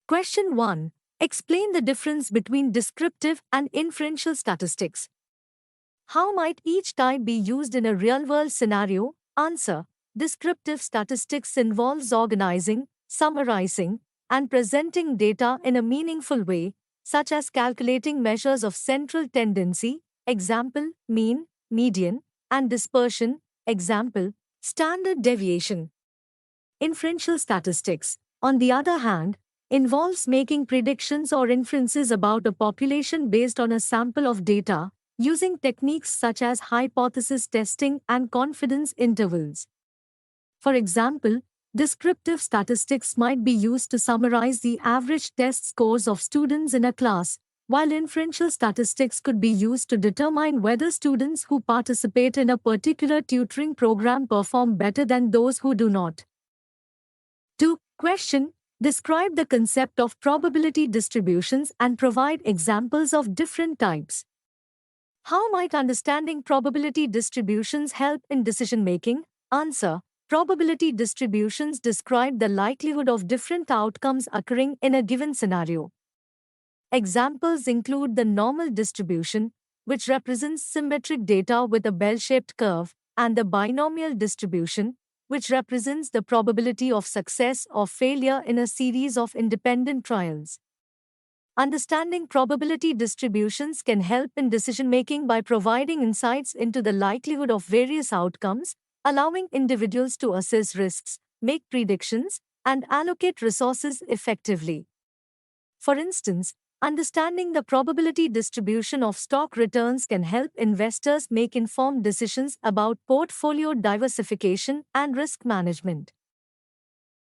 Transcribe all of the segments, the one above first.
Question 1. Explain the difference between descriptive and inferential statistics. How might each type be used in a real-world scenario? Answer. Descriptive statistics involves organizing, summarizing, and presenting data in a meaningful way, such as calculating measures of central tendency, example, mean, median, and dispersion, example, standard deviation. Inferential statistics, on the other hand, involves making predictions or inferences about a population based on a sample of data, using techniques such as hypothesis testing and confidence intervals. For example, descriptive statistics might be used to summarize the average test scores of students in a class, while inferential statistics could be used to determine whether students who participate in a particular tutoring program perform better than those who do not. 2. Question. Describe the concept of probability distributions and provide examples of different types. How might understanding probability distributions help in decision-making? Answer. Probability distributions describe the likelihood of different outcomes occurring in a given scenario. Examples include the normal distribution, which represents symmetric data with a bell-shaped curve, and the binomial distribution, which represents the probability of success or failure in a series of independent trials. Understanding probability distributions can help in decision-making by providing insights into the likelihood of various outcomes, allowing individuals to assess risks, make predictions, and allocate resources effectively. For instance, understanding the probability distribution of stock returns can help investors make informed decisions about portfolio diversification and risk management.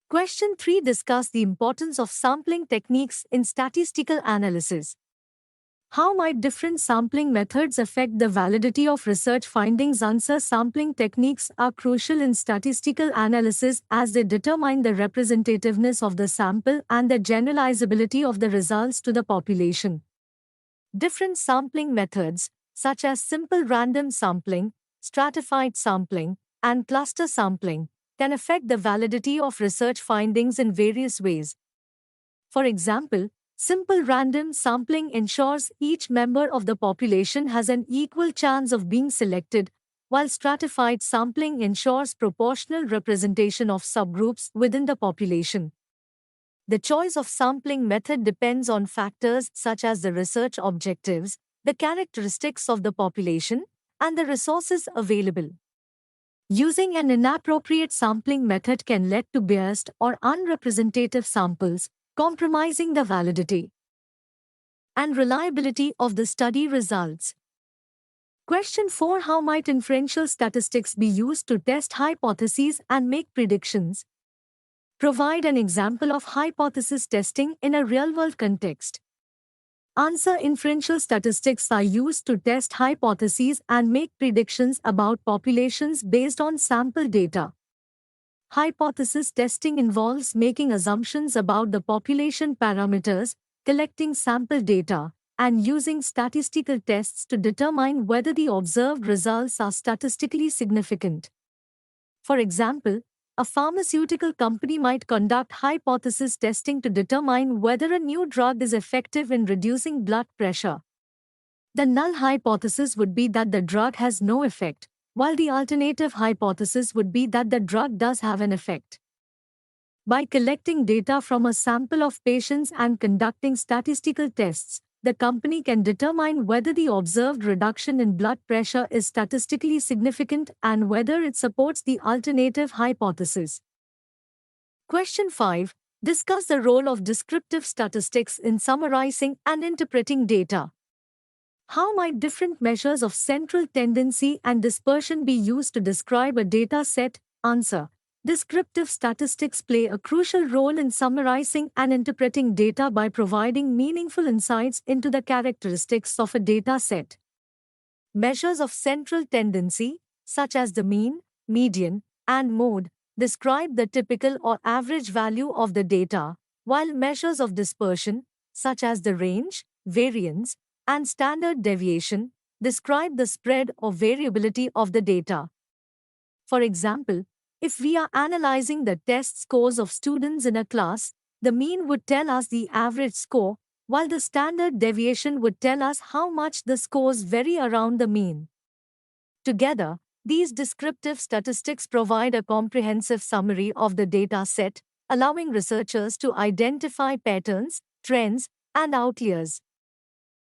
Question 3. Discuss the importance of sampling techniques in statistical analysis. How might different sampling methods affect the validity of research findings? Answer. Sampling techniques are crucial in statistical analysis as they determine the representativeness of the sample and the generalizability of the results to the population. Different sampling methods, such as simple random sampling, stratified sampling, and cluster sampling, can affect the validity of research findings in various ways. For example, simple random sampling ensures each member of the population has an equal chance of being selected, while stratified sampling ensures proportional representation of subgroups within the population. The choice of sampling method depends on factors such as the research objectives, the characteristics of the population, and the resources available. Using an inappropriate sampling method can lead to biased or unrepresentative samples, compromising the validity and reliability of the study results. Question 4. How might inferential statistics be used to test hypotheses and make predictions? Provide an example of hypothesis testing in a real-world context. Answer. Inferential statistics are used to test hypotheses and make predictions about populations based on sample data. Hypothesis testing involves making assumptions about the population parameters, collecting sample data, and using statistical tests to determine whether the observed results are statistically significant. For example, a pharmaceutical company might conduct hypothesis testing to determine whether a new drug is effective in reducing blood pressure. The null hypothesis would be that the drug has no effect, while the alternative hypothesis would be that the drug does have an effect. By collecting data from a sample of patients and conducting statistical tests, the company can determine whether the observed reduction in blood pressure is statistically significant and whether it supports the alternative hypothesis. Question 5. Discuss the role of descriptive statistics in summarizing and interpreting data. How might different measures of central tendency and dispersion be used to describe a data set? Answer. Descriptive statistics play a crucial role in summarizing and interpreting data by providing meaningful insights into the characteristics of a data set. Measures of central tendency, such as the mean, median, and mode, describe the typical or average value of the data, while measures of dispersion, such as the range, variance, and standard deviation, describe the spread or variability of the data. For example, if we are analyzing the test scores of students in a class, The mean would tell us the average score, while the standard deviation would tell us how much the scores vary around the mean. Together, these descriptive statistics provide a comprehensive summary of the data set, allowing researchers to identify patterns, trends, and outliers.